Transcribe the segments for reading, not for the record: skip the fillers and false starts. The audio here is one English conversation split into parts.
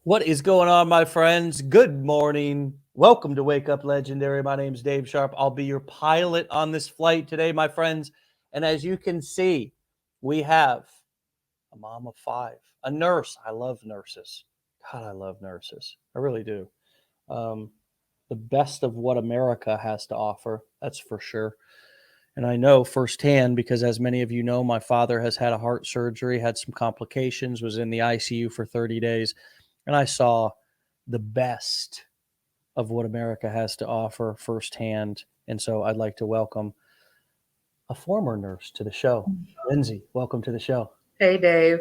What is going on, my friends? Good morning. Welcome to Wake Up Legendary. My name's Dave Sharpe. I'll be your pilot on this flight today, my friends. And as you can see, we have a mom of five, a nurse. I love nurses. God, I love nurses. I really do. Um, the best of what America has to offer, that's for sure. And I know firsthand because, as many of you know, my father has had a heart surgery, had some complications, was in the ICU for 30 days. And I saw the best of what America has to offer firsthand. And so I'd like to welcome a former nurse to the show. Lyndsey, welcome to the show. Hey, Dave.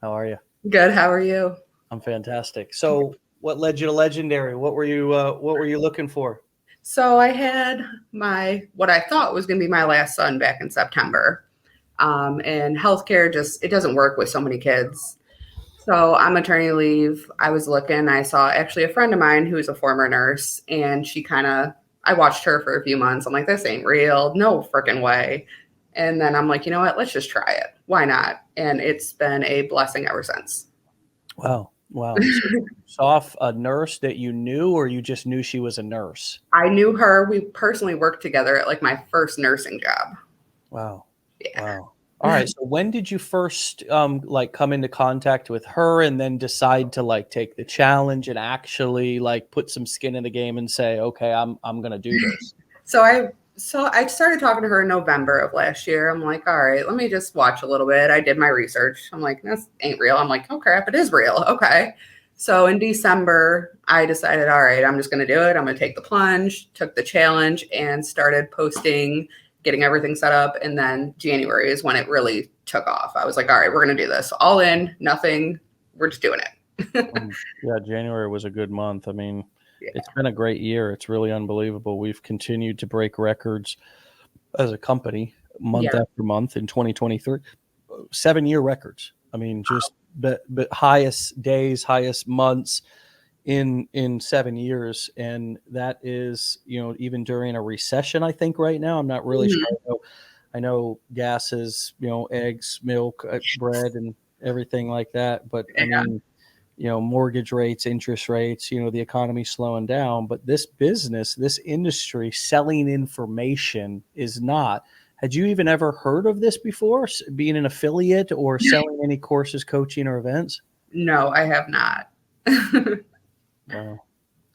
How are you? Good. How are you? I'm fantastic. So what led you to Legendary? What were you looking for? So I had what I thought was going to be my last son back in September. And healthcare it doesn't work with so many kids. So on maternity leave, I was looking, I saw actually a friend of mine who's a former nurse, and I watched her for a few months. I'm like, this ain't real. No freaking way. And then I'm like, you know what? Let's just try it. Why not? And it's been a blessing ever since. Wow. So you saw a nurse that you knew, or you just knew she was a nurse? I knew her. We personally worked together at like my first nursing job. Wow. Yeah. Wow. All right. So when did you first come into contact with her and then decide to take the challenge and actually put some skin in the game and say, okay, I'm going to do this? So I started talking to her in November of last year. I'm like, all right, let me just watch a little bit. I did my research. I'm like, this ain't real. I'm like, oh crap, it is real. Okay. So in December, I decided, all right, I'm just going to do it. I'm going to take the plunge, took the challenge, and started posting, getting everything set up. And then January is when it really took off. I was like, all right, we're going to do this. All in, nothing. We're just doing it. Yeah, January was a good month. I mean, Yeah. It's been a great year. It's really unbelievable. We've continued to break records as a company month after month in 2023. 7-year records. I mean, just but highest days, highest months in 7 years. And that is, even during a recession, I think right now, I'm not really sure. I know gases, eggs, milk, bread, and everything like that. But I mean, mortgage rates, interest rates, the economy slowing down. But this business, this industry, selling information is not. Had you even ever heard of this before, being an affiliate or selling any courses, coaching, or events? No, I have not. Wow.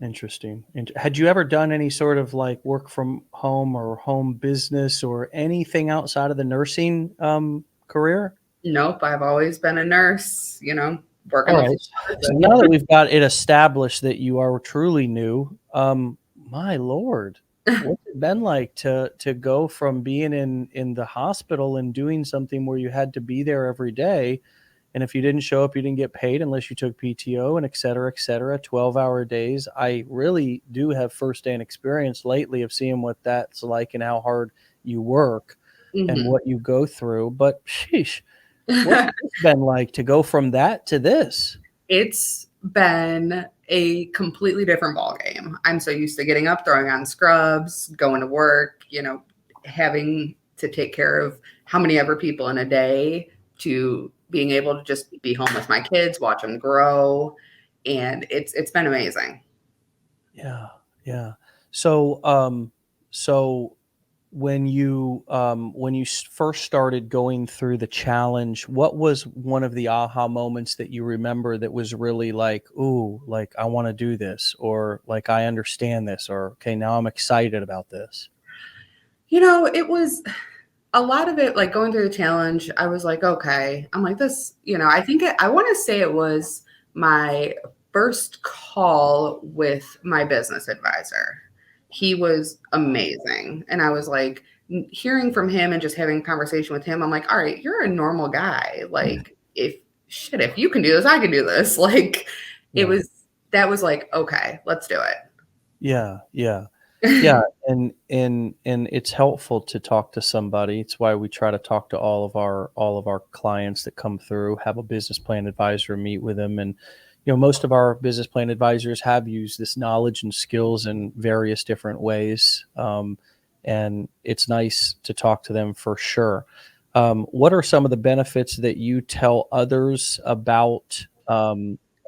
Interesting. Had you ever done any sort of work from home or home business or anything outside of the nursing career? Nope. I've always been a nurse, working. All right. So now that we've got it established that you are truly new, my Lord, what's it been like to go from being in the hospital and doing something where you had to be there every day, and if you didn't show up, you didn't get paid unless you took PTO, and et cetera, 12-hour days. I really do have firsthand experience lately of seeing what that's like and how hard you work and what you go through. But sheesh, what's it been like to go from that to this? It's been a completely different ballgame. I'm so used to getting up, throwing on scrubs, going to work, having to take care of how many ever people in a day, to being able to just be home with my kids, watch them grow. And it's been amazing. Yeah. Yeah. So when you first started going through the challenge, what was one of the aha moments that you remember that was really like, ooh, I want to do this, or I understand this, or okay, now I'm excited about this? It was a lot of it, like going through the challenge. I was like, okay, I'm like this, I want to say it was my first call with my business advisor. He was amazing. And I was like, hearing from him and just having a conversation with him, I'm like, all right, you're a normal guy. Like, if you can do this, I can do this. That was like, okay, let's do it. Yeah. Yeah. And it's helpful to talk to somebody. It's why we try to talk to all of our clients that come through, have a business plan advisor, meet with them. And most of our business plan advisors have used this knowledge and skills in various different ways. And it's nice to talk to them for sure. What are some of the benefits that you tell others about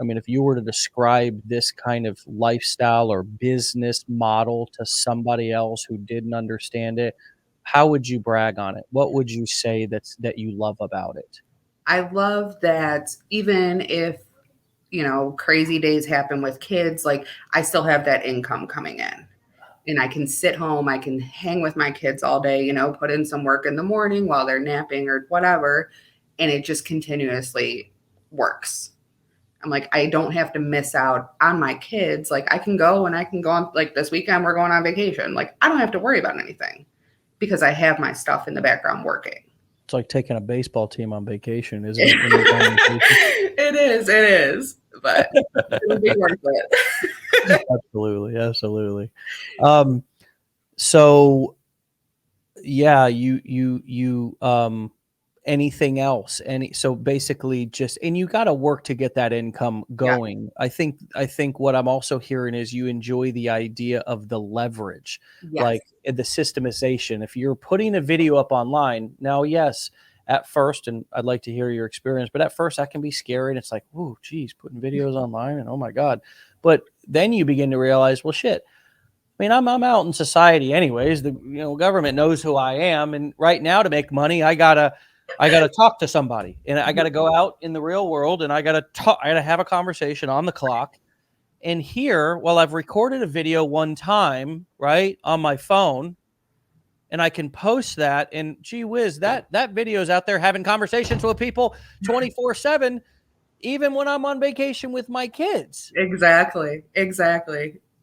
I mean, if you were to describe this kind of lifestyle or business model to somebody else who didn't understand it, how would you brag on it? What would you say that you love about it? I love that even if, crazy days happen with kids, like I still have that income coming in. And I can sit home, I can hang with my kids all day, put in some work in the morning while they're napping or whatever, and it just continuously works. I'm like, I don't have to miss out on my kids. Like I can go on, like this weekend we're going on vacation. Like I don't have to worry about anything because I have my stuff in the background working. It's like taking a baseball team on vacation, isn't it? When you're going on vacation? It is, but it'll be worth it. Absolutely. So yeah, you anything else? So basically and you got to work to get that income going. Yeah. I think what I'm also hearing is you enjoy the idea of the leverage, yes. Like the systemization. If you're putting a video up online now, yes, at first, and I'd like to hear your experience, but at first that can be scary. And it's like, oh, geez, putting videos online and oh my God. But then you begin to realize, well, shit, I mean, I'm out in society anyways. The government knows who I am. And right now to make money, I gotta talk to somebody, and I gotta go out in the real world, and I gotta have a conversation on the clock. And here, well, I've recorded a video one time, right, on my phone, and I can post that, and gee whiz, that video's out there having conversations with people 24/7, even when I'm on vacation with my kids. Exactly.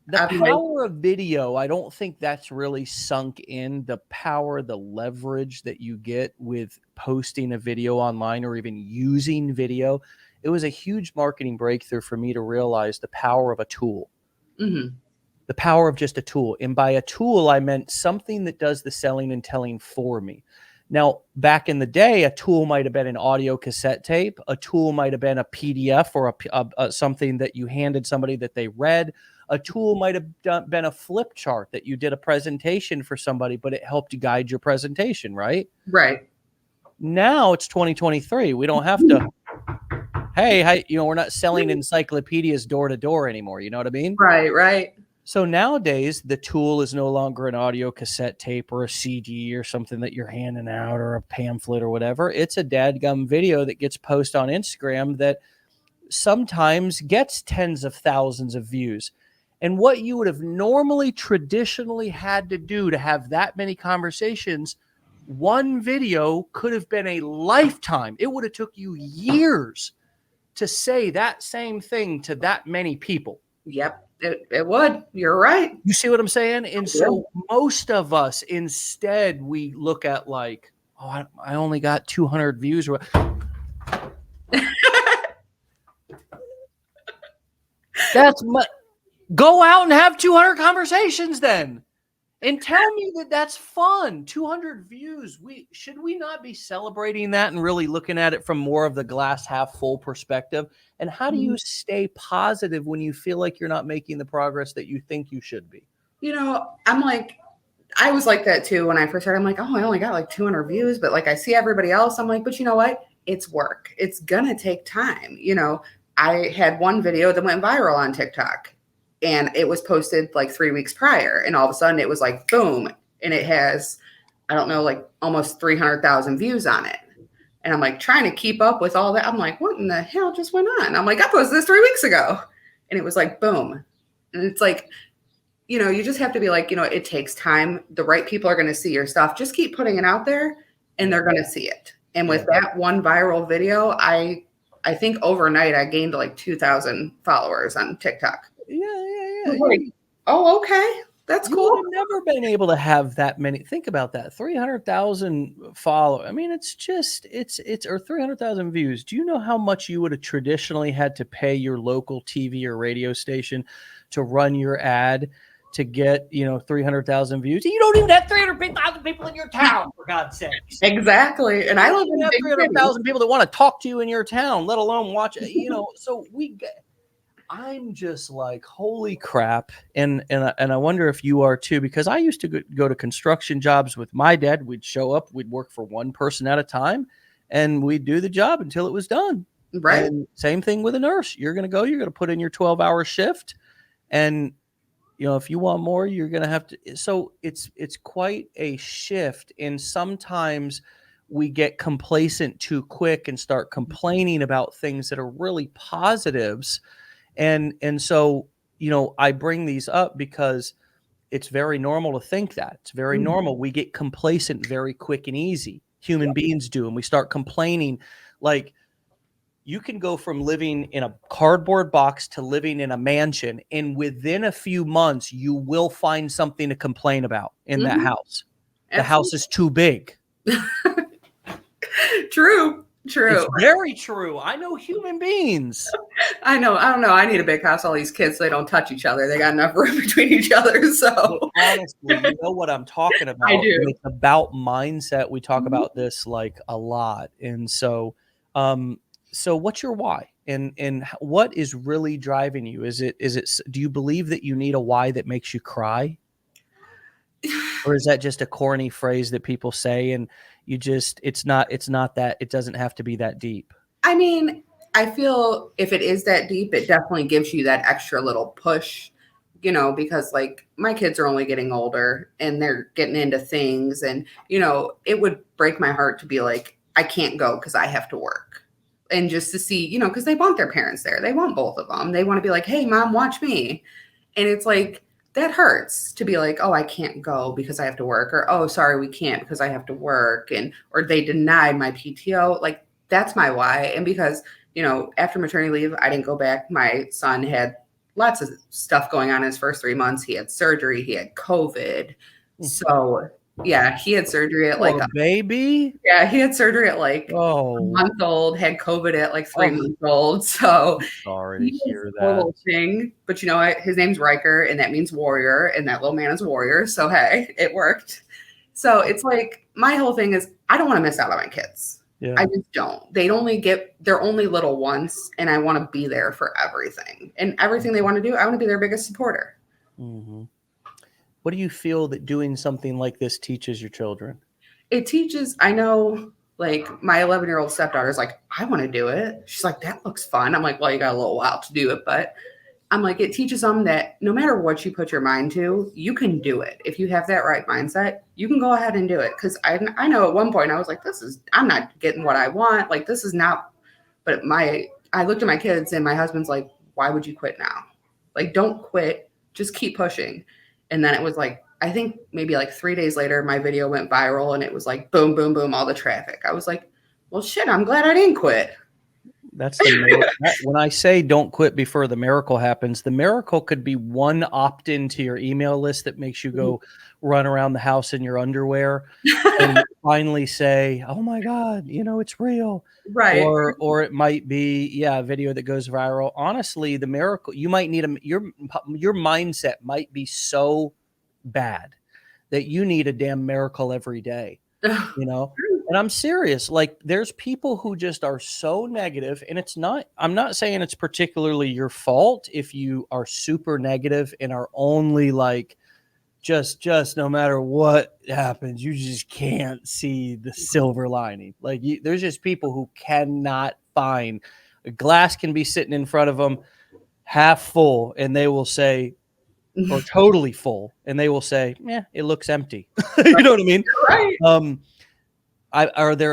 The power of video, I don't think that's really sunk in. The power, the leverage that you get with posting a video online or even using video. It was a huge marketing breakthrough for me to realize the power of a tool. Mm-hmm. The power of just a tool. And by a tool, I meant something that does the selling and telling for me. Now, back in the day, a tool might have been an audio cassette tape. A tool might have been a PDF or something that you handed somebody that they read. A tool might have been a flip chart that you did a presentation for somebody, but it helped you guide your presentation, right? Right. Now it's 2023. We don't have to, hey, we're not selling encyclopedias door to door anymore. You know what I mean? Right. So nowadays, the tool is no longer an audio cassette tape or a CD or something that you're handing out or a pamphlet or whatever. It's a dadgum video that gets posted on Instagram that sometimes gets tens of thousands of views. And what you would have normally traditionally had to do to have that many conversations, one video could have been a lifetime. It would have took you years to say that same thing to that many people. Yep, it would. You're right. You see what I'm saying? And so most of us, instead, we look at like, oh, I only got 200 views. That's my... Go out and have 200 conversations then. And tell me that that's fun. 200 views. Should we not be celebrating that and really looking at it from more of the glass half full perspective? And how do you stay positive when you feel like you're not making the progress that you think you should be? I'm like, I was like that too when I first started. I'm like, oh, I only got like 200 views, but like I see everybody else. I'm like, but you know what? It's work. It's gonna take time. I had one video that went viral on TikTok. And it was posted like 3 weeks prior. And all of a sudden it was like, boom. And it has, I don't know, like almost 300,000 views on it. And I'm like trying to keep up with all that. I'm like, what in the hell just went on? I'm like, I posted this 3 weeks ago. And it was like, boom. And it's like, you just have to be like, it takes time. The right people are going to see your stuff. Just keep putting it out there and they're going to see it. And with that one viral video, I think overnight I gained like 2,000 followers on TikTok. Yeah. Like, oh, okay. That's cool. You would have never been able to have that many. Think about that. 300,000 followers. I mean, it's or 300,000 views. Do you know how much you would have traditionally had to pay your local TV or radio station to run your ad to get, 300,000 views? You don't even have 300,000 people in your town, for God's sake. Exactly. And I live in 300,000 people that want to talk to you in your town, let alone watch it. So I'm just like, holy crap. And I wonder if you are too, because I used to go to construction jobs with my dad. We'd show up, we'd work for one person at a time, and we'd do the job until it was done. Right. And same thing with a nurse. You're going to put in your 12-hour shift. And, if you want more, you're going to have to. So it's quite a shift. And sometimes we get complacent too quick and start complaining about things that are really positives. And so, I bring these up because it's very normal to think that. It's very normal. We get complacent very quick and easy. Human beings do. And we start complaining. Like, you can go from living in a cardboard box to living in a mansion, and within a few months, you will find something to complain about in that house. The house is too big. True. It's very true. I know human beings. I know. I don't know. I need a big house. All these kids, they don't touch each other. They got enough room between each other. So but honestly, you know what I'm talking about. I do. It's about mindset. We talk about this like a lot. And so, so what's your why? And what is really driving you? Do you believe that you need a why that makes you cry? Or is that just a corny phrase that people say and it's not that, it doesn't have to be that deep? I mean, I feel if it is that deep, it definitely gives you that extra little push, because like my kids are only getting older and they're getting into things. And, it would break my heart to be like, I can't go because I have to work. And just to see, because they want their parents there. They want both of them. They want to be like, hey, mom, watch me. And it's like, that hurts to be like, oh, I can't go because I have to work, or, oh, sorry, we can't because I have to work. Or they denied my PTO. Like, that's my why. And because, after maternity leave, I didn't go back. My son had lots of stuff going on in his first 3 months. He had surgery. He had COVID. So yeah, he had surgery at like a baby. Yeah, he had surgery at like a month old, had COVID at like 3 months old. So I'm sorry to hear that. Little thing, but you know what? His name's Riker, and that means warrior, and that little man is a warrior. So hey, it worked. So it's like my whole thing is I don't want to miss out on my kids. Yeah. I just don't. They're only little once, and I want to be there for everything. And everything they want to do, I want to be their biggest supporter. Mm-hmm. What do you feel that doing something like this teaches your children? It teaches, I know, like my 11-year-old stepdaughter's like, I want to do it. She's like, that looks fun. I'm like, well, you got a little while to do it. But I'm like, it teaches them that no matter what you put your mind to, you can do it. If you have that right mindset, you can go ahead and do it. Because I know at one point I was like, I'm not getting what I want. Like, this is not, but I looked at my kids and my husband's like, why would you quit now? Like, don't quit. Just keep pushing. And then it was like, I think maybe like 3 days later, my video went viral and it was like, boom, boom, boom, all the traffic. I was like, well, shit, I'm glad I didn't quit. That's the miracle. When I say don't quit before the miracle happens, the miracle could be one opt-in to your email list that makes you go run around the house in your underwear and finally say, oh my God, it's real. Right. Or it might be, a video that goes viral. Honestly, the miracle, you might need your mindset might be so bad that you need a damn miracle every day, And I'm serious. Like, there's people who just are so negative, and I'm not saying it's particularly your fault if you are super negative and are only like, just no matter what happens, you just can't see the silver lining. Like, there's just people who cannot find a glass can be sitting in front of them half full, and they will say, or totally full, and they will say, yeah, it looks empty. You know what I mean? Right.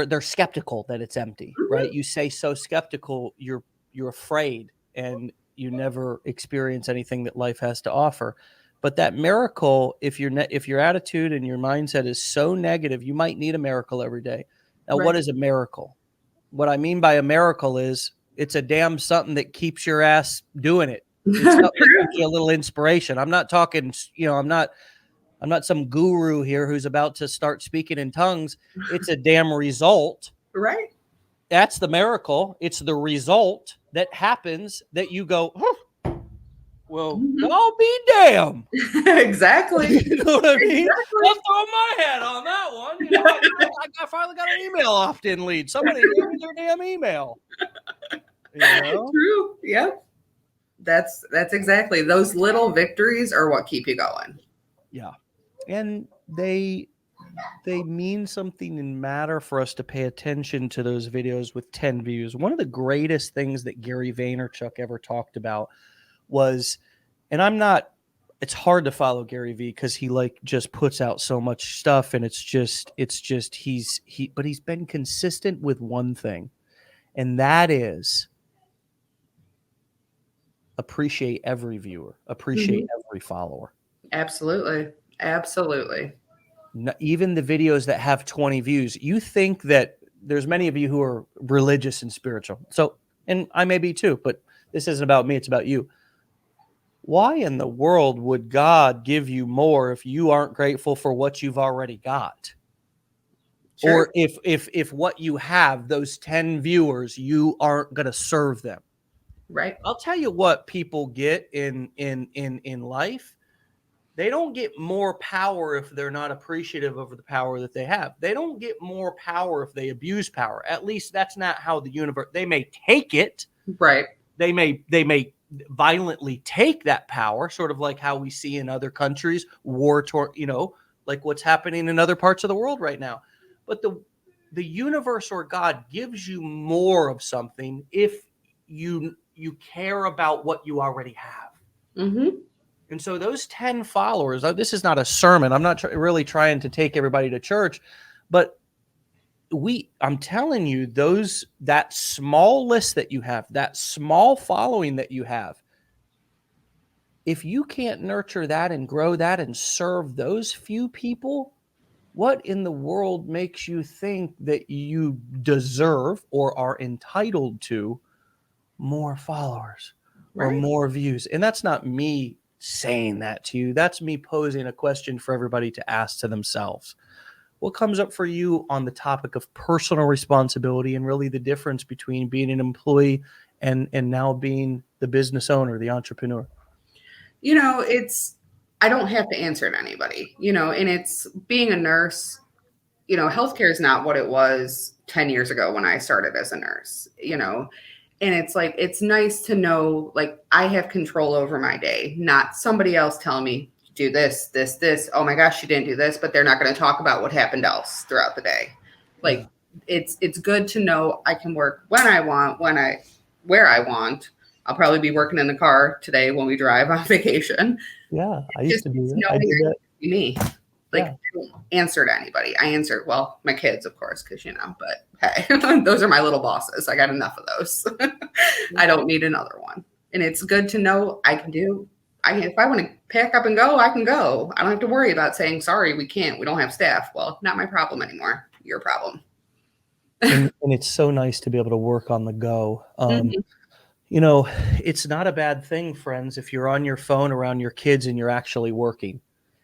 They're skeptical that it's empty, right? You say so skeptical, you're afraid, and you never experience anything that life has to offer. But that miracle, if your attitude and your mindset is so negative, you might need a miracle every day. Now, What is a miracle? What I mean by a miracle is it's a damn something that keeps your ass doing it. It's something that gives you a little inspiration. I'm not talking, I'm not some guru here who's about to start speaking in tongues. It's a damn result. Right. That's the miracle. It's the result that happens that you go, well, I'll be damn. Exactly. You know what I mean? Exactly. I'll throw my hat on that one. I finally got an email opt-in lead. Somebody gave me their damn email. True. Yep. That's exactly. Those little victories are what keep you going. Yeah. And they they mean something and matter for us to pay attention to those videos with 10 views. One of the greatest things that Gary Vaynerchuk ever talked about was, and it's hard to follow Gary V because he like just puts out so much stuff, and but he's been consistent with one thing, and that is appreciate every viewer, appreciate every follower. Absolutely. Absolutely. Even the videos that have 20 views, you think that there's many of you who are religious and spiritual. So, and I may be too, but this isn't about me. It's about you. Why in the world would God give you more if you aren't grateful for what you've already got? Sure. Or if what you have, those 10 viewers, you aren't going to serve them. Right. I'll tell you what people get in life. They don't get more power if they're not appreciative of the power that they have. They don't get more power if they abuse power. At least that's not how the universe, they may take it. Right. They may violently take that power, sort of like how we see in other countries, like what's happening in other parts of the world right now. But the universe or God gives you more of something if you care about what you already have. Mm-hmm. And so those 10 followers, this is not a sermon. I'm not really trying to take everybody to church, but I'm telling you, that small list that you have, that small following that you have, if you can't nurture that and grow that and serve those few people, what in the world makes you think that you deserve or are entitled to more followers or more views? And that's not me saying that to you. That's me posing a question for everybody to ask to themselves. What comes up for you on the topic of personal responsibility and really the difference between being an employee and now being the business owner, the entrepreneur? I don't have to answer to anybody, and it's being a nurse, healthcare is not what it was 10 years ago when I started as a nurse, and it's like, it's nice to know, like, I have control over my day, not somebody else telling me do this. Oh my gosh, you didn't do this, but they're not going to talk about what happened else throughout the day. Like, it's good to know I can work when I want, where I want. I'll probably be working in the car today when we drive on vacation. Yeah, I used to do that. I did that. Me. Like, I don't answer to anybody. I answer, well, my kids, of course, because, but hey, those are my little bosses. I got enough of those. I don't need another one. And it's good to know if I want to pack up and go, I can go. I don't have to worry about saying, sorry, we can't. We don't have staff. Well, not my problem anymore. Your problem. and it's so nice to be able to work on the go. It's not a bad thing, friends, if you're on your phone around your kids and you're actually working.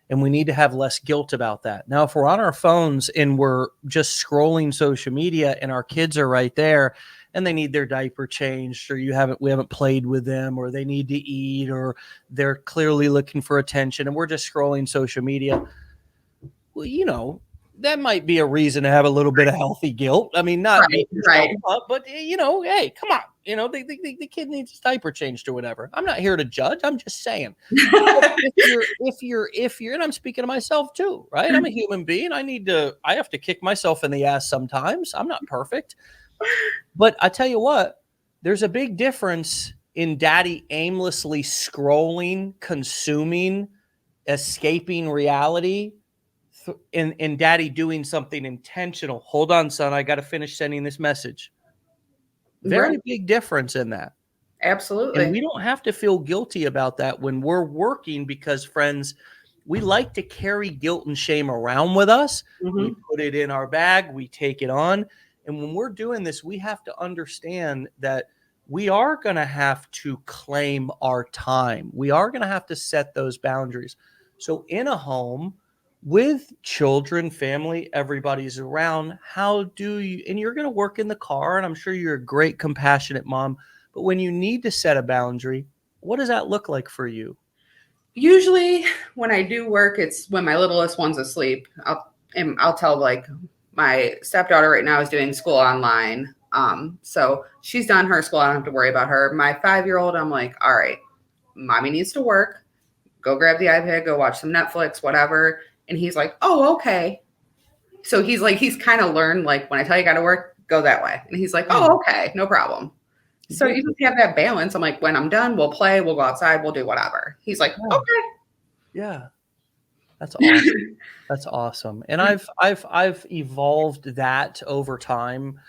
And we need to have less guilt about that. Now, if we're on our phones and we're just scrolling social media and our kids are right there and they need their diaper changed, or we haven't played with them, or they need to eat, or they're clearly looking for attention and we're just scrolling social media, well, that might be a reason to have a little bit of healthy guilt. I mean, not right. Up, but hey, come on. The kid needs his diaper changed or whatever. I'm not here to judge. I'm just saying. if you're, and I'm speaking to myself too, right? I'm a human being. I have to kick myself in the ass sometimes. I'm not perfect. But I tell you what, there's a big difference in daddy aimlessly scrolling, consuming, escaping reality, and daddy doing something intentional. Hold on, son. I got to finish sending this message. Very big difference in that. Absolutely. And we don't have to feel guilty about that when we're working, because, friends, we like to carry guilt and shame around with us. We put it in our bag. We take it on. And when we're doing this, we have to understand that we are going to have to claim our time. We are going to have to set those boundaries. So in a home with children, family, everybody's around, and you're going to work in the car, and I'm sure you're a great, compassionate mom, but when you need to set a boundary, what does that look like for you? Usually when I do work, it's when my littlest one's asleep. I'll tell, like, my stepdaughter right now is doing school online. So she's done her school. I don't have to worry about her. My 5-year-old, I'm like, all right, mommy needs to work. Go grab the iPad, go watch some Netflix, whatever. And he's like, oh, okay. So he's kind of learned, like, when I tell you got to work, go that way. And he's like, oh, okay, no problem. So you just have that balance. I'm like, when I'm done, we'll play, we'll go outside, we'll do whatever. He's like, okay. Yeah. That's awesome. That's awesome. And I've evolved that over time,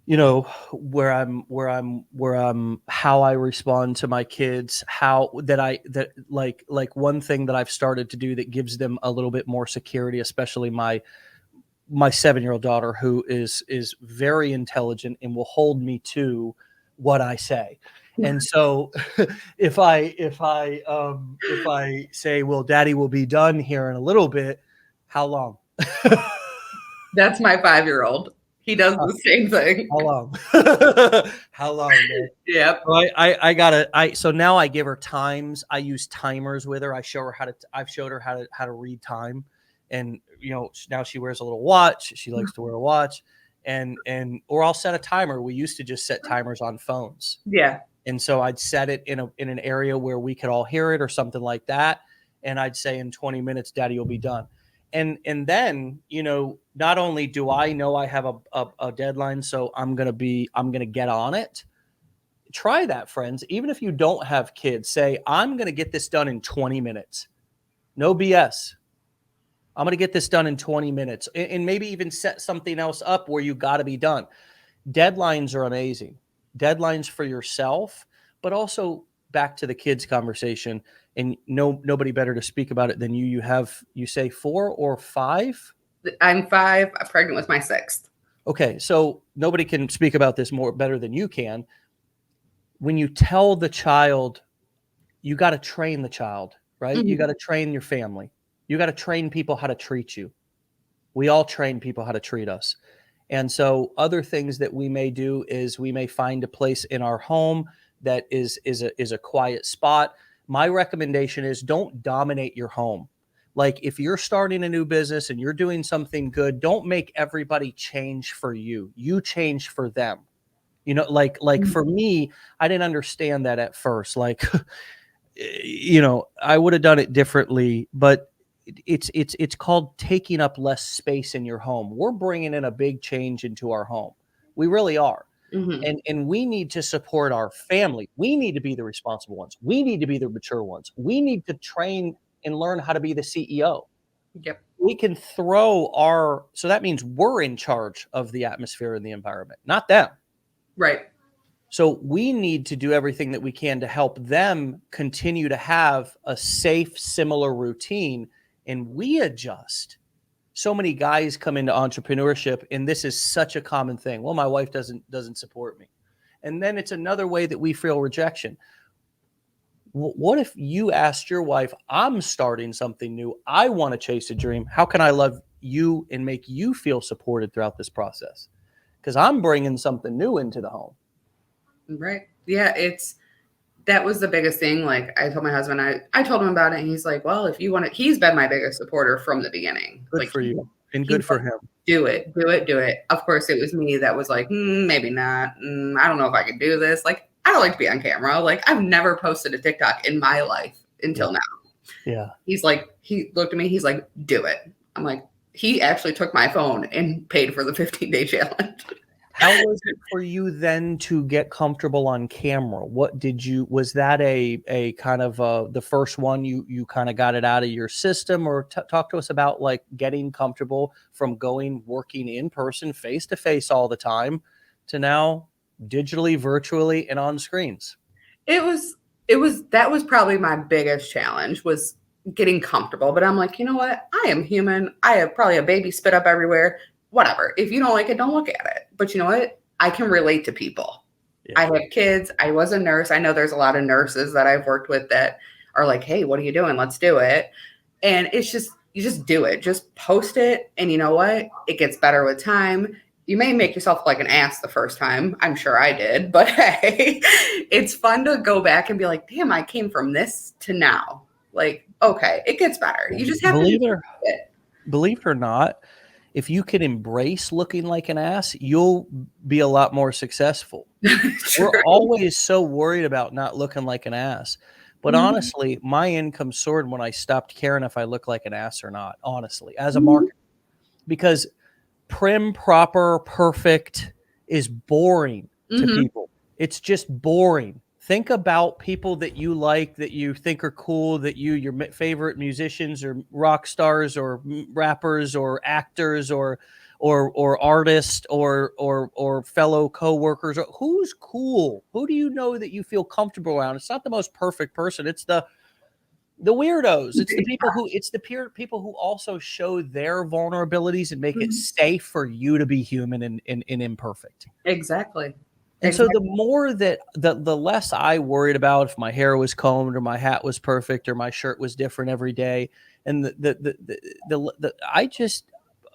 you know, where I'm how I respond to my kids, that like one thing that I've started to do that gives them a little bit more security, especially my 7-year-old daughter, who is very intelligent and will hold me to what I say. And so if I say, well, daddy will be done here in a little bit, how long? That's my 5-year-old. He does the same thing. How long? How long, man? Yep. So so now I give her times. I use timers with her. I've showed her how to read time. And, you know, now she wears a little watch. She likes to wear a watch, or I'll set a timer. We used to just set timers on phones. Yeah. And so I'd set it in an area where we could all hear it or something like that. And I'd say, in 20 minutes, daddy will be done. And then, you know, not only do I know I have a deadline, so I'm going to get on it. Try that, friends. Even if you don't have kids, say, I'm going to get this done in 20 minutes. No BS. I'm going to get this done in 20 minutes, and maybe even set something else up where you got to be done. Deadlines are amazing. Deadlines for yourself, but also back to the kids conversation, and nobody better to speak about it than you. You say 4 or 5? I'm 5. I'm pregnant with my 6th. Okay. So nobody can speak about this better than you can. When you tell the child, you got to train the child, right? Mm-hmm. You got to train your family. You got to train people how to treat you. We all train people how to treat us. And so other things that we may do is we may find a place in our home that is a quiet spot. My recommendation is don't dominate your home. Like, if you're starting a new business and you're doing something good, don't make everybody change for you. You change for them. You know, like for me, I didn't understand that at first. Like, you know, I would have done it differently, but it's called taking up less space in your home. We're bringing in a big change into our home. We really are. Mm-hmm. And we need to support our family. We need to be the responsible ones. We need to be the mature ones. We need to train and learn how to be the CEO. Yep. We can so that means we're in charge of the atmosphere and the environment, not them. Right. So we need to do everything that we can to help them continue to have a safe, similar routine. And we adjust. So many guys come into entrepreneurship, and this is such a common thing. Well, my wife doesn't support me. And then it's another way that we feel rejection. What if you asked your wife, I'm starting something new. I want to chase a dream. How can I love you and make you feel supported throughout this process? Because I'm bringing something new into the home. Right. Yeah. That was the biggest thing. Like, I told my husband, I told him about it, and he's like, well, if you want it, he's been my biggest supporter from the beginning. Good like, for you. And good for him. Do it. Of course, it was me that was like, maybe not. I don't know if I could do this. Like, I don't like to be on camera. Like, I've never posted a TikTok in my life until now. Yeah. He's like, he looked at me. He's like, do it. I'm like, he actually took my phone and paid for the 15-day challenge. How was it for you then to get comfortable on camera? Was that a kind of the first one you kind of got it out of your system, or talk to us about like getting comfortable from working in person, face to face all the time, to now digitally, virtually, and on screens? That was probably my biggest challenge, was getting comfortable. But I'm like, you know what? I am human. I have probably a baby spit up everywhere. Whatever. If you don't like it, don't look at it. But you know what? I can relate to people. Yeah. I have kids. I was a nurse. I know there's a lot of nurses that I've worked with that are like, hey, what are you doing? Let's do it. And it's just, you just do it. Just post it. And you know what? It gets better with time. You may make yourself like an ass the first time. I'm sure I did. But hey, it's fun to go back and be like, damn, I came from this to now. Like, okay, it gets better. You just have to believe it or not, if you can embrace looking like an ass, you'll be a lot more successful. We're always so worried about not looking like an ass. But honestly, my income soared when I stopped caring if I look like an ass or not, honestly, as a marketer. because prim, proper, perfect is boring to people. It's just boring. Think about people that you like, that you think are cool, that your favorite musicians or rock stars or rappers or actors or artists or fellow coworkers. Who's cool? Who do you know that you feel comfortable around? It's not the most perfect person. It's the weirdos. It's the people who also show their vulnerabilities and make it safe for you to be human and imperfect. Exactly. And so the more that the less I worried about if my hair was combed or my hat was perfect or my shirt was different every day. And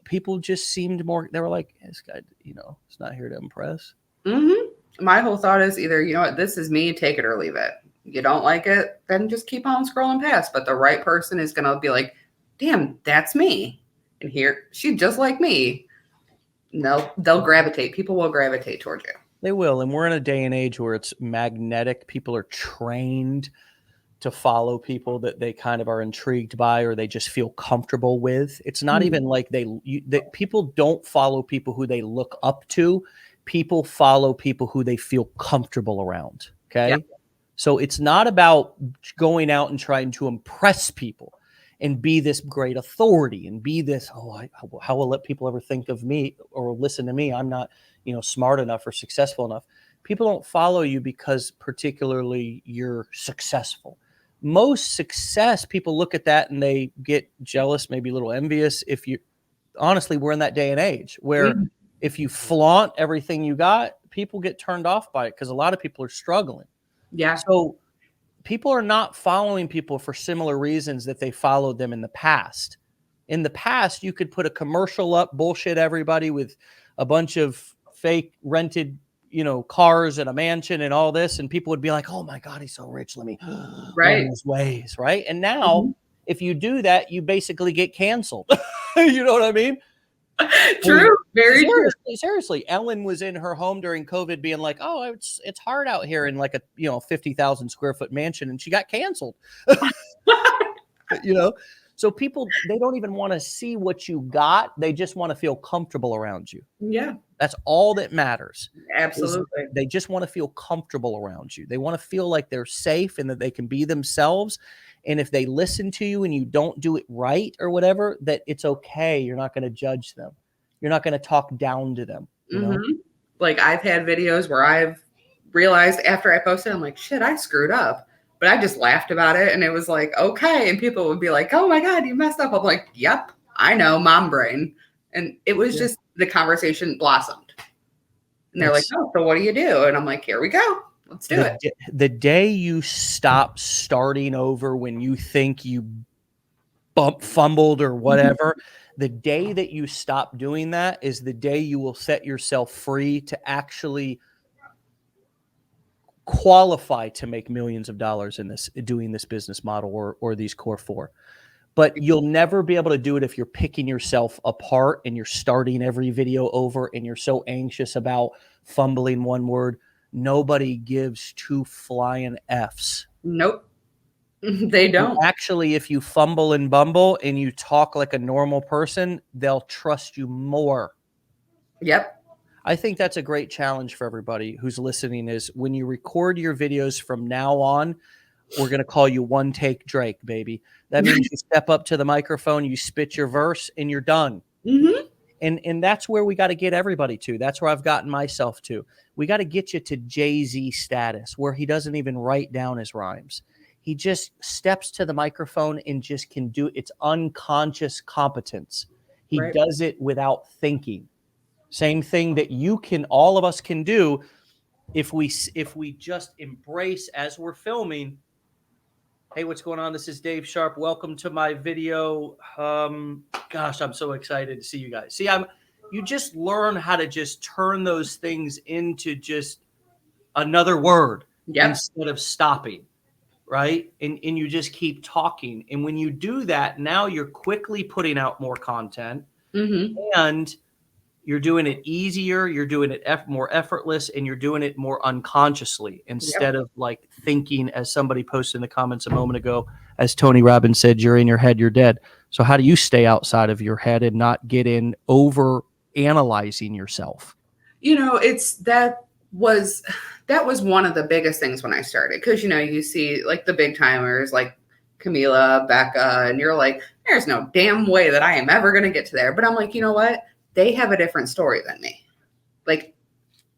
people just seemed more, they were like, this guy, it's not here to impress. My whole thought is either, you know what, this is me, take it or leave it. You don't like it, then just keep on scrolling past. But the right person is going to be like, damn, that's me. And here, she's just like me. No, they'll gravitate. People will gravitate towards you. They will. And we're in a day and age where it's magnetic. People are trained to follow people that they kind of are intrigued by or they just feel comfortable with. It's not even like that people don't follow people who they look up to. People follow people who they feel comfortable around. Okay. Yeah. So it's not about going out and trying to impress people and be this great authority and be this, how will let people ever think of me or listen to me? I'm not, smart enough or successful enough. People don't follow you because particularly you're successful. Most success, people look at that and they get jealous, maybe a little envious. Honestly, we're in that day and age where if you flaunt everything you got, people get turned off by it because a lot of people are struggling. Yeah. So people are not following people for similar reasons that they followed them in the past. In the past, you could put a commercial up, bullshit everybody with a bunch of fake rented, cars and a mansion and all this. And people would be like, oh my God, he's so rich. Let me learn his ways. Right. And now if you do that, you basically get canceled. You know what I mean? True. Very true. Seriously. Ellen was in her home during COVID being like, oh, it's hard out here in like a, 50,000 square foot mansion. And she got canceled, So people, they don't even want to see what you got. They just want to feel comfortable around you. Yeah. That's all that matters. Absolutely. They just want to feel comfortable around you. They want to feel like they're safe and that they can be themselves. And if they listen to you and you don't do it right or whatever, that it's okay. You're not going to judge them. You're not going to talk down to them. You know? Like I've had videos where I've realized after I posted, I'm like, shit, I screwed up. But I just laughed about it. And it was like, okay. And people would be like, oh my God, you messed up. I'm like, yep, I know, mom brain. And it was just the conversation blossomed. And they're like, oh, so what do you do? And I'm like, here we go. Let's do it. The day you stop starting over when you think you fumbled or whatever, the day that you stop doing that is the day you will set yourself free to actually qualify to make millions of dollars in doing this business model or these core four. But you'll never be able to do it if you're picking yourself apart and you're starting every video over and you're so anxious about fumbling one word. Nobody gives two flying Fs. Nope. They don't. And actually, if you fumble and bumble and you talk like a normal person, they'll trust you more. Yep. I think that's a great challenge for everybody who's listening is when you record your videos from now on, we're going to call you One Take Drake, baby. That means you step up to the microphone, you spit your verse, and you're done. And that's where we got to get everybody to. That's where I've gotten myself to. We got to get you to Jay-Z status where he doesn't even write down his rhymes. He just steps to the microphone and just can do it. It's unconscious competence. He does it without thinking. Same thing that all of us can do if we just embrace as we're filming. Hey, what's going on? This is Dave Sharpe. Welcome to my video. Gosh, I'm so excited to see you guys. See, you just learn how to just turn those things into just another word instead of stopping, right? And you just keep talking. And when you do that, now you're quickly putting out more content and you're doing it easier, you're doing it more effortless, and you're doing it more unconsciously instead of like thinking, as somebody posted in the comments a moment ago, as Tony Robbins said, you're in your head, you're dead. So how do you stay outside of your head and not get in over analyzing yourself? You know, was that was one of the biggest things when I started, because you know, you see like the big timers like Camila, Becca, and you're like, there's no damn way that I am ever going to get to there. But I'm like, you know what? They have a different story than me. Like,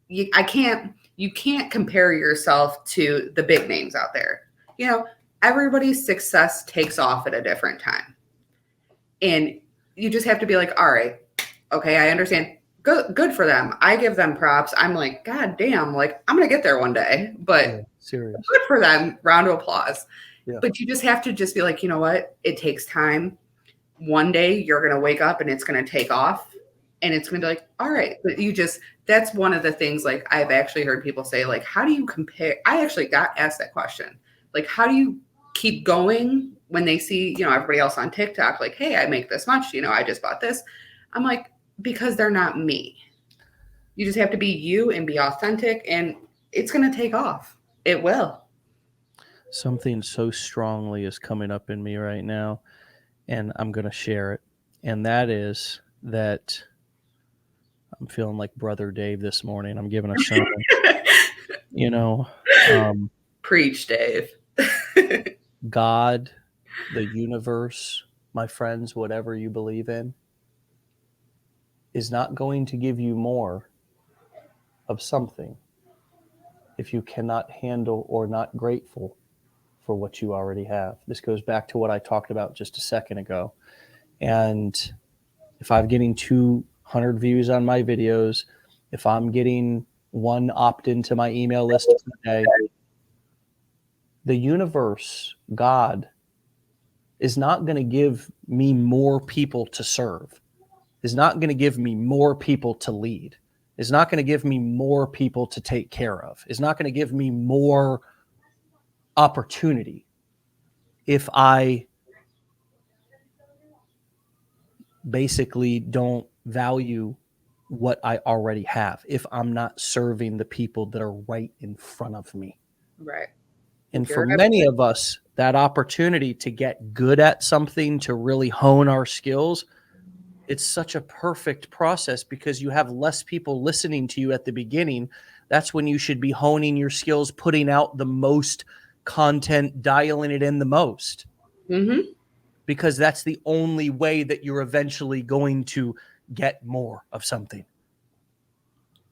you can't compare yourself to the big names out there. You know, everybody's success takes off at a different time. And you just have to be like, all right, okay, I understand. Good for them. I give them props. I'm like, God damn, like I'm gonna get there one day. But serious. Good for them. Round of applause. Yeah. But you just have to just be like, you know what? It takes time. One day you're gonna wake up and it's gonna take off. And it's gonna be like, all right. But that's one of the things, like I've actually heard people say, like, how do you compare? I actually got asked that question. Like, how do you keep going when they see, you know, everybody else on TikTok, like, hey, I make this much, you know, I just bought this. I'm like, because they're not me. You just have to be you and be authentic, and it's going to take off. It will. Something so strongly is coming up in me right now, and I'm going to share it. And that is that I'm feeling like Brother Dave this morning. I'm giving a sermon. You know, preach, Dave. God, the universe, my friends, whatever you believe in, is not going to give you more of something if you cannot handle or not grateful for what you already have. This goes back to what I talked about just a second ago. And if I'm getting 200 views on my videos, if I'm getting one opt-in to my email list today, the universe, God, is not going to give me more people to serve, is not going to give me more people to lead, is not going to give me more people to take care of, is not going to give me more opportunity if I basically don't value what I already have, if I'm not serving the people that are right in front of me. Right. And for many of us, that opportunity to get good at something, to really hone our skills, it's such a perfect process because you have less people listening to you at the beginning. That's when you should be honing your skills, putting out the most content, dialing it in the most. Mm-hmm. Because that's the only way that you're eventually going to get more of something.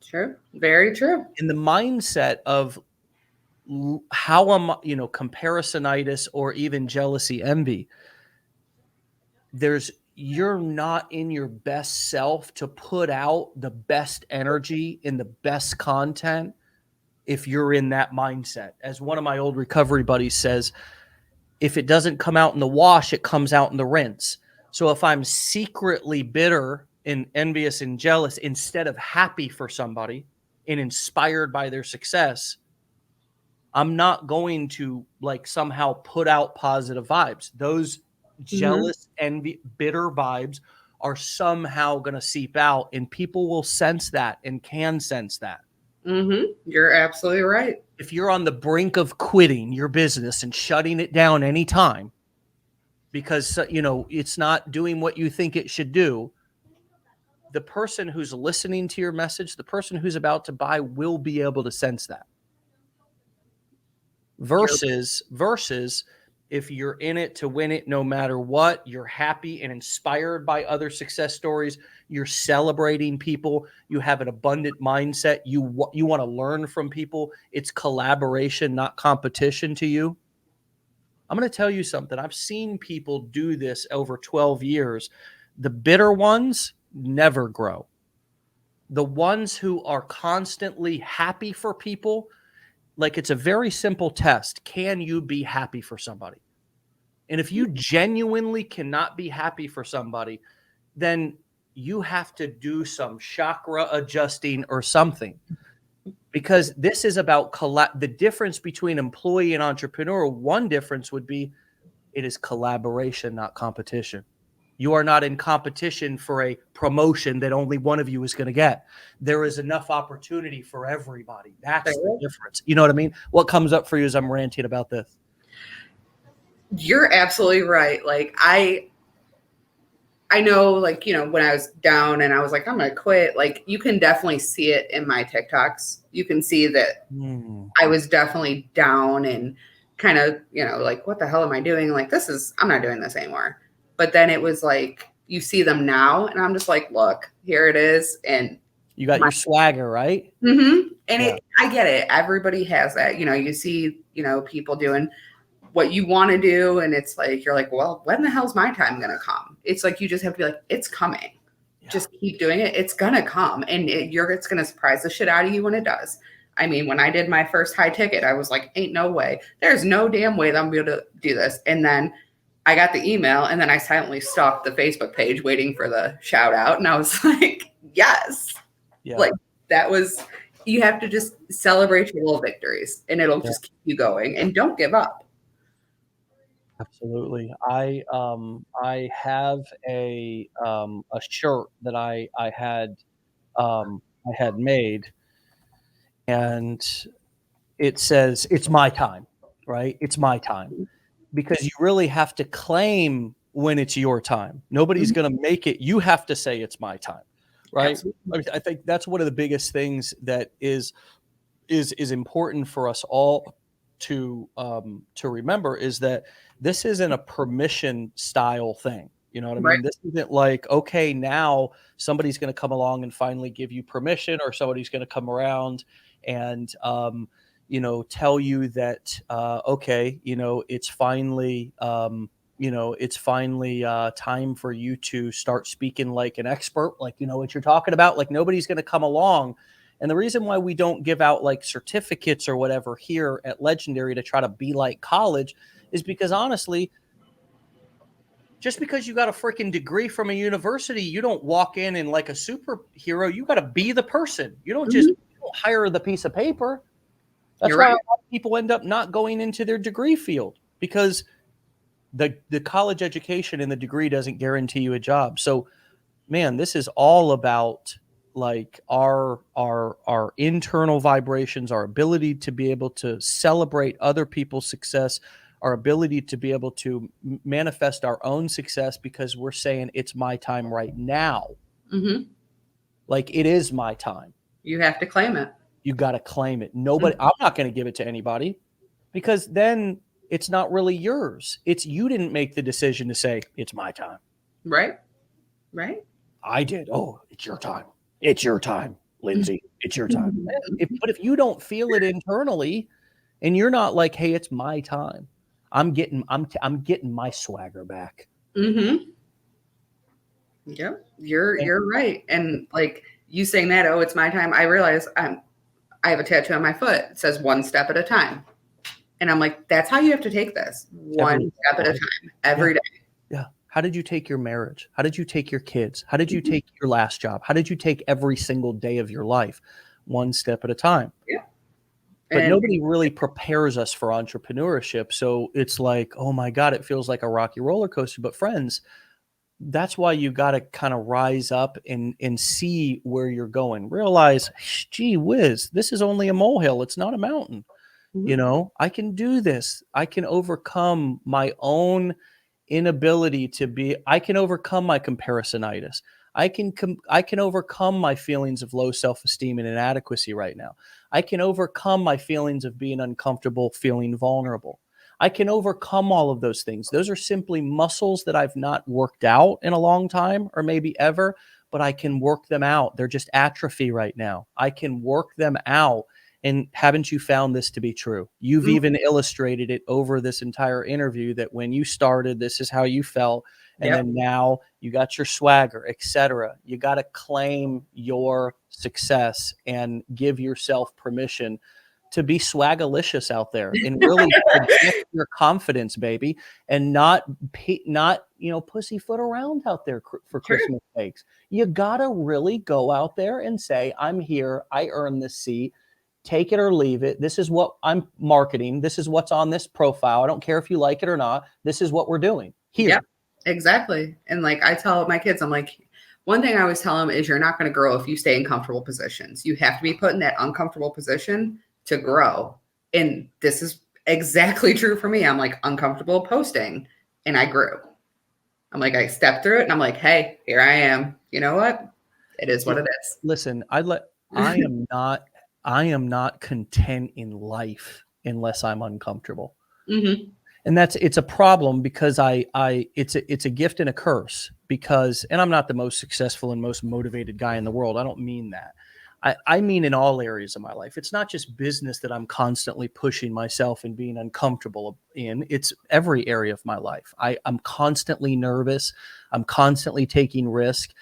True. Very true. In the mindset of how am, comparisonitis or even jealousy, envy, you're not in your best self to put out the best energy in the best content if you're in that mindset. As one of my old recovery buddies says, if it doesn't come out in the wash, it comes out in the rinse. So if I'm secretly bitter and envious and jealous instead of happy for somebody and inspired by their success, I'm not going to like somehow put out positive vibes. Those jealous, envy, bitter vibes are somehow going to seep out, and people will sense that and can sense that. Mm-hmm. You're absolutely right. If you're on the brink of quitting your business and shutting it down anytime because, it's not doing what you think it should do, the person who's listening to your message, the person who's about to buy will be able to sense that. Versus if you're in it to win it no matter what, you're happy and inspired by other success stories, you're celebrating people, you have an abundant mindset, you want to learn from people, it's collaboration, not competition to you. I'm going to tell you something. I've seen people do this over 12 years. The bitter ones never grow. The ones who are constantly happy for people, like it's a very simple test. Can you be happy for somebody? And if you genuinely cannot be happy for somebody, then you have to do some chakra adjusting or something. Because this is about the difference between employee and entrepreneur. One difference would be it is collaboration, not competition. You are not in competition for a promotion that only one of you is going to get. There is enough opportunity for everybody. That's the difference. You know what I mean? What comes up for you as I'm ranting about this? You're absolutely right. Like I know, like, when I was down and I was like, I'm gonna quit, like, you can definitely see it in my TikToks. You can see that I was definitely down and kind of, like, what the hell am I doing? Like, I'm not doing this anymore. But then it was like, you see them now, and I'm just like, look, here it is. And You got your swagger, right? And Yeah. I get it. Everybody has that. You see, people doing what you want to do, and it's like, you're like, well, when the hell's my time gonna come? It's like, you just have to be like, it's coming. Yeah. Just keep doing it. It's gonna come, and it's gonna surprise the shit out of you when it does. I mean, when I did my first high ticket, I was like, ain't no way. There's no damn way that I'm going to do this. And then I got the email, and then I silently stalked the Facebook page waiting for the shout out. And I was like, yes. Yeah. Like, that was, you have to just celebrate your little victories, and it'll just keep you going, and don't give up. Absolutely. I have a shirt that I had made, and it says, it's my time, right? It's my time, because you really have to claim when it's your time. Nobody's going to make it. You have to say it's my time, right? Absolutely. I think that's one of the biggest things that is important for us all to remember, is that this isn't a permission style thing. You know what I mean? This isn't like, okay, now somebody's going to come along and finally give you permission, or somebody's going to come around and tell you that okay, it's finally time for you to start speaking like an expert, like what you're talking about. Like, nobody's going to come along. And the reason why we don't give out like certificates or whatever here at Legendary to try to be like college is because, honestly, just because you got a freaking degree from a university, you don't walk in and like a superhero. You got to be the person. You don't just hire the piece of paper. That's why a lot of people end up not going into their degree field, because the college education and the degree doesn't guarantee you a job. So, man, this is all about like our internal vibrations, our ability to be able to celebrate other people's success, our ability to be able to manifest our own success, because we're saying it's my time right now. Like, it is my time. You have to claim it. You got to claim it. Nobody, I'm not going to give it to anybody, because then it's not really yours. It's, you didn't make the decision to say it's my time. Right. I did. Oh, it's your time. It's your time, Lyndsey. It's your time. But if you don't feel it internally, and you're not like, hey, it's my time, I'm getting my swagger back. Yeah, you're right. And like you saying that, oh, it's my time, I realize I have a tattoo on my foot. It says one step at a time. And I'm like, that's how you have to take this. One step at a time, every day. Yeah. How did you take your marriage? How did you take your kids? How did you take your last job? How did you take every single day of your life? One step at a time. Yeah. But nobody really prepares us for entrepreneurship. So it's like, oh my God, it feels like a rocky roller coaster. But friends, that's why you got to kind of rise up and see where you're going. Realize, gee whiz, this is only a molehill. It's not a mountain. I can do this. I can overcome my own inability to be. I can overcome my comparisonitis. I can overcome my feelings of low self-esteem and inadequacy right now. I can overcome my feelings of being uncomfortable, feeling vulnerable. I can overcome all of those things. Those are simply muscles that I've not worked out in a long time, or maybe ever, but I can work them out. They're just atrophy right now. I can work them out. And haven't you found this to be true? You've even illustrated it over this entire interview, that when you started, this is how you felt. And then now you got your swagger, etc. You got to claim your success and give yourself permission to be swagalicious out there, and really project your confidence, baby, and not pussyfoot around out there for Christmas cakes. You got to really go out there and say, I'm here. I earned this seat. Take it or leave it. This is what I'm marketing. This is what's on this profile. I don't care if you like it or not. This is what we're doing here. Yep, exactly. And like I tell my kids, I'm like, one thing I always tell them is, you're not going to grow if you stay in comfortable positions. You have to be put in that uncomfortable position to grow. And this is exactly true for me. I'm like uncomfortable posting, and I grew. I'm like, I stepped through it and I'm like, hey, here I am. You know what? It is what it is. Listen, I am not content in life unless I'm uncomfortable. Mm-hmm. And it's a problem because it's a gift and a curse because, and I'm not the most successful and most motivated guy in the world. I don't mean that. I mean in all areas of my life. It's not just business that I'm constantly pushing myself and being uncomfortable in. It's every area of my life. I'm constantly nervous. I'm constantly taking risk.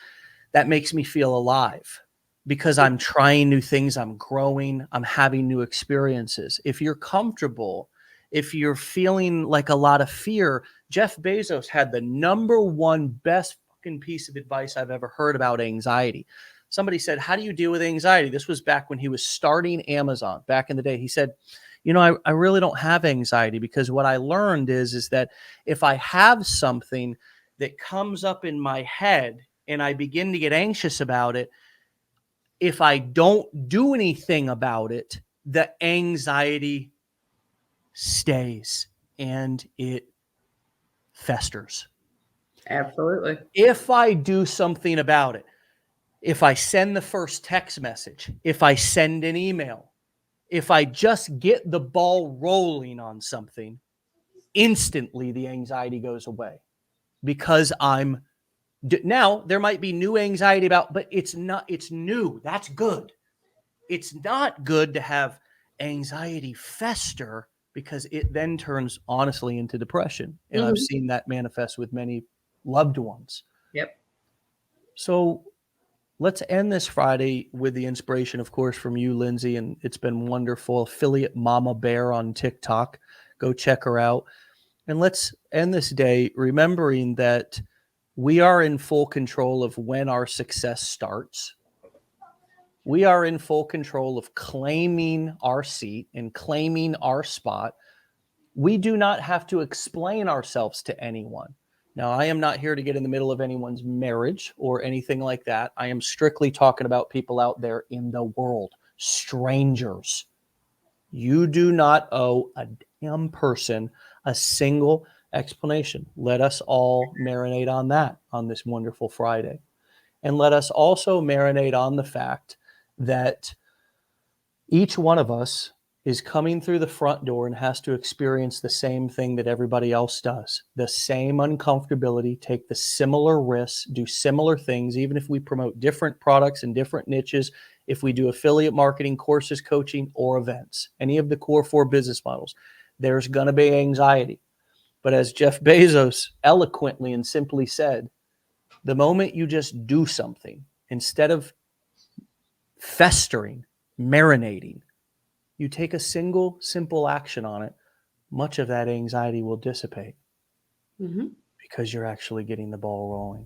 That makes me feel alive because I'm trying new things. I'm growing. I'm having new experiences. If you're comfortable, if you're feeling like a lot of fear, Jeff Bezos had the number one best fucking piece of advice I've ever heard about anxiety. Somebody said, how do you deal with anxiety? This was back when he was starting Amazon back in the day. He said, I really don't have anxiety because what I learned is that if I have something that comes up in my head and I begin to get anxious about it, if I don't do anything about it, the anxiety stays and it festers. Absolutely. If I do something about it, if I send the first text message, if I send an email, if I just get the ball rolling on something, instantly the anxiety goes away because now there might be new anxiety about, but it's new. That's good. It's not good to have anxiety fester because it then turns honestly into depression. And I've Mm-hmm. seen that manifest with many loved ones. Yep. So let's end this Friday with the inspiration, of course, from you, Lyndsey. And it's been wonderful. Affiliate Mama Bear on TikTok. Go check her out. And let's end this day remembering that we are in full control of when our success starts. We are in full control of claiming our seat and claiming our spot. We do not have to explain ourselves to anyone. Now, I am not here to get in the middle of anyone's marriage or anything like that. I am strictly talking about people out there in the world, strangers. You do not owe a damn person a single explanation. Let us all marinate on that on this wonderful Friday. And let us also marinate on the fact that each one of us is coming through the front door and has to experience the same thing that everybody else does. The same uncomfortability, take the similar risks, do similar things, even if we promote different products and different niches, if we do affiliate marketing, courses, coaching, or events, any of the core 4 business models, there's going to be anxiety. But as Jeff Bezos eloquently and simply said, the moment you just do something, instead of festering, marinating, you take a single simple action on it, much of that anxiety will dissipate because you're actually getting the ball rolling.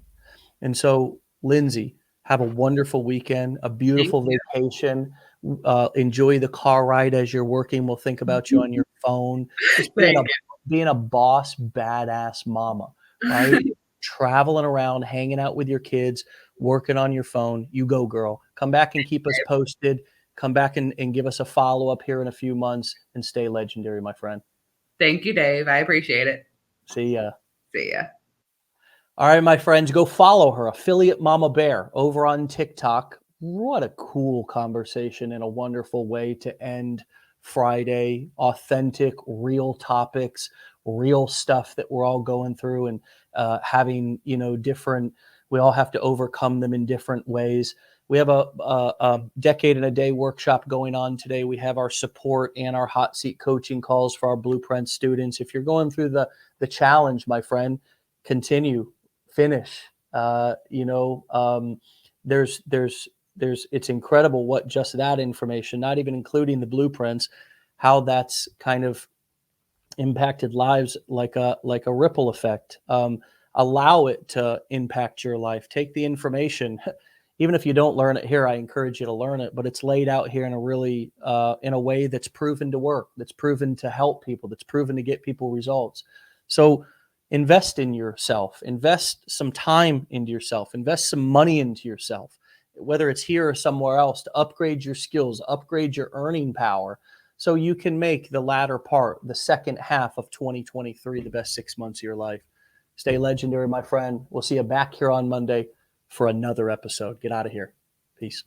And so, Lyndsey, have a wonderful weekend, a beautiful vacation. Enjoy the car ride as you're working. We'll think about you on your phone. Just being a boss, badass mama, right? Traveling around, hanging out with your kids, working on your phone. You go, girl. Come back and keep us posted. Come back and give us a follow-up here in a few months and stay legendary, my friend. Thank you, Dave. I appreciate it. See ya. See ya. All right, my friends, go follow her, Affiliate Mama Bear, over on TikTok. What a cool conversation and a wonderful way to end Friday. Authentic, real topics, real stuff that we're all going through and having, different, we all have to overcome them in different ways. We have a decade and a day workshop going on today. We have our support and our hot seat coaching calls for our Blueprint students. If you're going through the challenge, my friend, continue, finish. It's incredible what just that information, not even including the blueprints, how that's kind of impacted lives like a ripple effect. Allow it to impact your life. Take the information. Even if you don't learn it here, I encourage you to learn it, but it's laid out here in a really, in a way that's proven to work, that's proven to help people, that's proven to get people results. So invest in yourself, invest some time into yourself, invest some money into yourself, whether it's here or somewhere else, to upgrade your skills, upgrade your earning power, so you can make the latter part, the second half of 2023, the best 6 months of your life. Stay legendary, my friend. We'll see you back here on Monday for another episode. Get out of here. Peace.